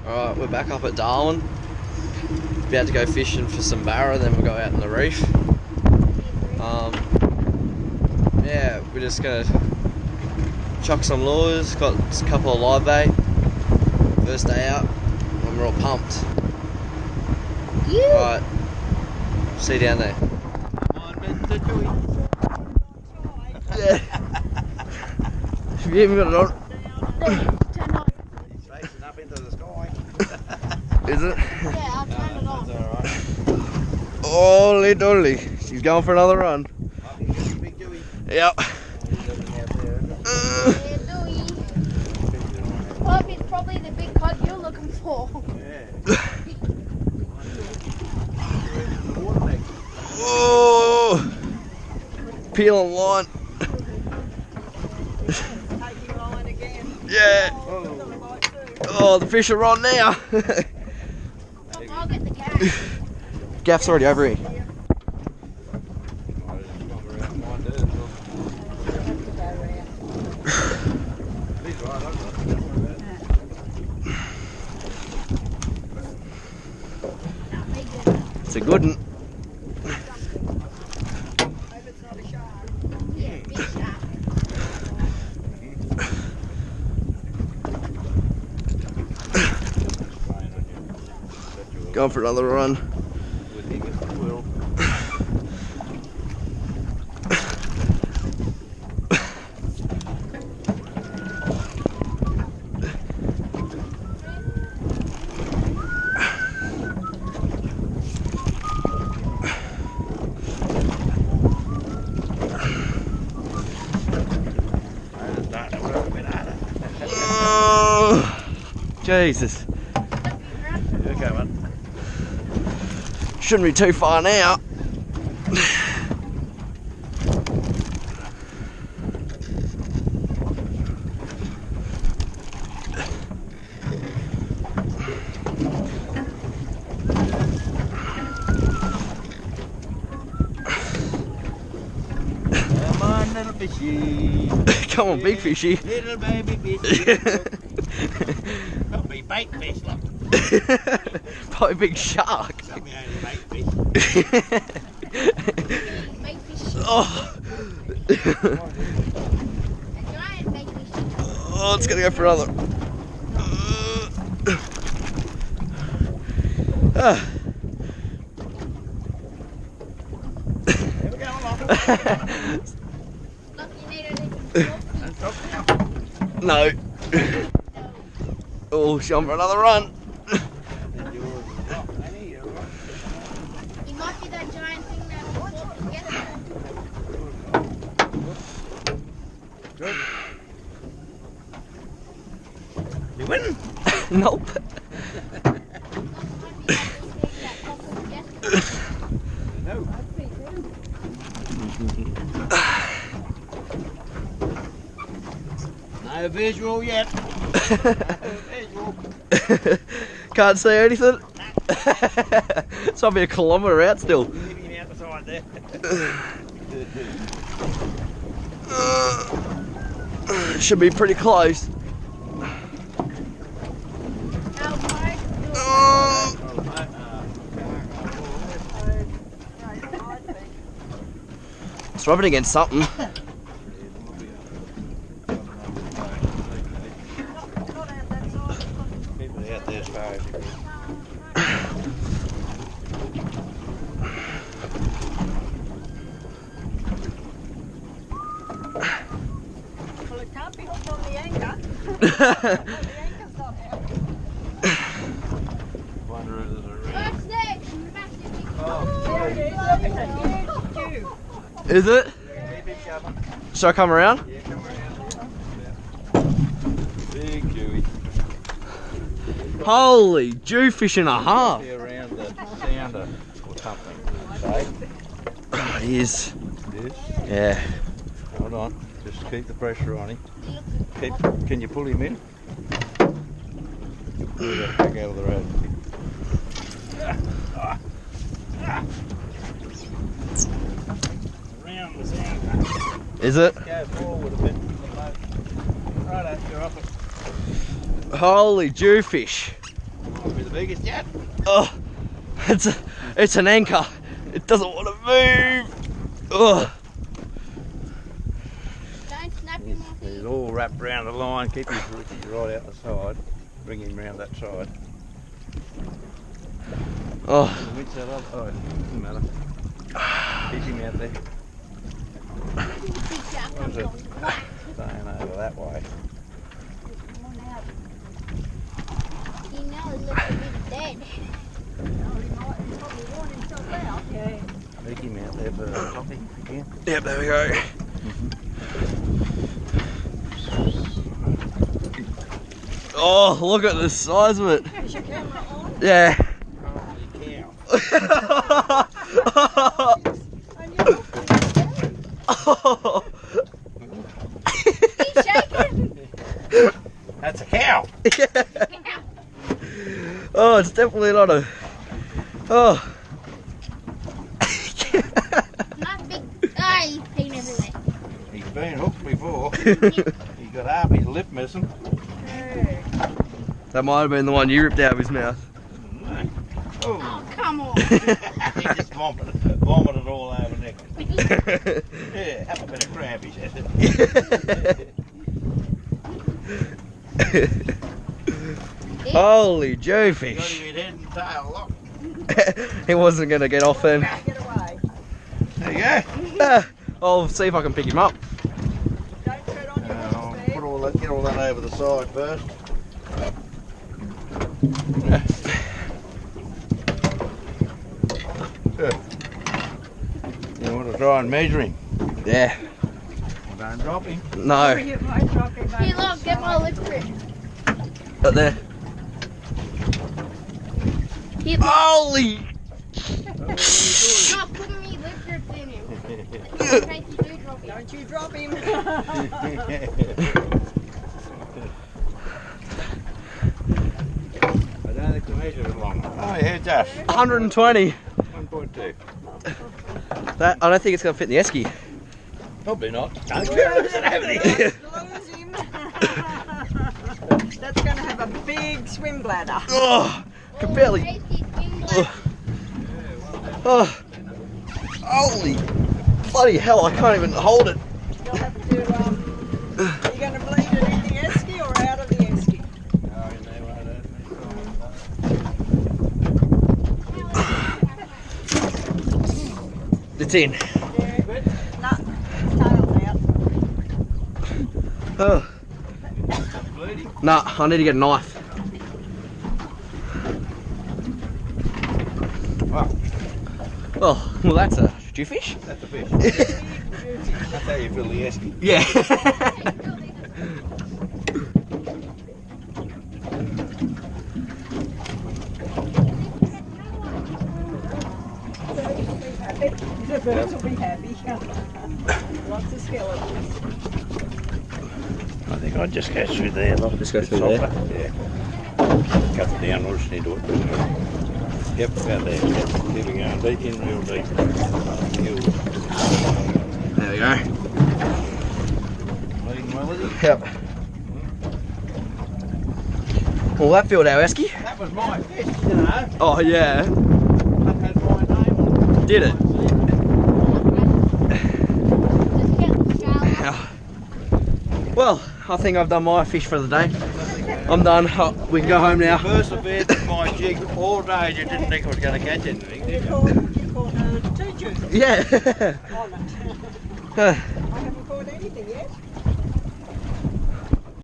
Alright, we're back up at Darwin. About to go fishing for some barra, then we'll go out in the reef. Yeah, we're just gonna chuck some lures, got a couple of live bait. First day out, and we're all pumped. Alright, see you down there. Come on, Mr. Joey. Yeah. Have you even got it on? He's facing up into the sky. Is it? Yeah, I'll turn it on. That's alright. Holy dolly, she's going for another run. Big Joey. Yep. Probably the big cod you're looking for. Oh, peeling line. Taking line again. Yeah. Oh, the fish are on now. I'll get the gaff. Gaff's already over here. It's a good one. Hope it's not a shark. Yeah, big shark. Going for another run. Jesus. Okay, man. Shouldn't be too far now. Come on, little fishy. Come on, big fishy. Little baby fishy. Got me bait fish, look. Probably a big shark. Got me only bait fish. Big fish. Oh. A giant big fish. Oh, it's gonna go for another. Here we go, along. Look, you need a Don't stop now. No. Oh, she's on for another run. It might be that giant thing that we bought together. Good. You win? Nope. No. No visual yet. No visual. Can't see anything. It's probably a kilometre out still. Leaving out the side there. Should be pretty close. It's rubbing against something. Not out that side. People out there as far as you can. Well, it can't be hooked on the anchor. The anchor's not out. Wonder if there's a ring. What's that? Massive big There it is. Look, it's a huge cube. Is it? Keep it coming. Shall I come around? Yeah, come around. Big Jewy. Holy Jewfish and a half. Be around the sounder or something. Okay. He is. This. Yeah. Hold on. Just keep the pressure on him. Can you pull him in? Pull that back out of the road. Around the sounder. Is it? Go forward a bit. Righto, you're up it. Holy Jewfish. Might be the biggest yet. Oh, it's an anchor. It doesn't want to move. Oh. Don't snap him off. He's all wrapped around the line. Keep his rooties right out the side. Bring him round that side. Oh. Winch that up. Oh, doesn't matter. Keep him out there. Where's it? Staying over that way. He knows looks a bit dead. Yeah. Take him out there for a coffee if you can. Yep, there we go. Oh, look at the size of it. Is your camera on? Yeah. Holy Oh. He's shaking. cow! That's a cow! Oh, it's definitely not a. Oh. Not big. Ah, he's pain everywhere. He's been hooked before. He got half his lip missing. That might have been the one you ripped out of his mouth. Oh, Oh, come on. he just vomited all over Nick. Yeah, have a bit of crab, he said. Holy Got Jewfish. him in head and tail lock. He wasn't going to get off then. Get away. There you go. I'll see if I can pick him up. Don't tread on your I'll horse, put all that, get all that over the side first. You want to try and measure him? Yeah. Don't drop him. No. You might drop him over Here, the look, get my side. lip grip. Up there. Here, look. Holy. No, put me lip grips in him. In case you do drop him. Don't you drop him. I don't think the measure is long. Oh yeah, Josh. 120. 1.2. That I don't think it's going to fit in the esky. Probably not. Don't Lose him. That's going to have a big swim bladder. Oh, can barely. Tasty swing blade. Oh, holy bloody hell! I can't even hold it. You'll have to, are you going to bleed it in the esky or out of the esky? Oh, you know what, It's in. Nah, tail's out. Oh. bleeding. Nah, I need to get a knife. Wow, Oh, well, that's a Jewfish. that's a fish. That's how you fill the esky. Yeah. The birds will be happy. Lots of skeletons. I think I'd just go through there. Look. Just go through there? Yeah. Cut it down, we'll just need to do it. Yep, about there. Yep. Keep it going deep in, real deep. There we go. Bleeding well, is it? Yep. Well, that filled our esky. That was my fish, you know. Oh, yeah. That had my name on it. Did it? Just get the shower. Well, I think I've done my fish for the day. I'm done. We can go home now. Persevered with my jig all day. You didn't think I was going to catch anything, did you? You caught a two-juice Yeah. on it. I haven't caught anything yet.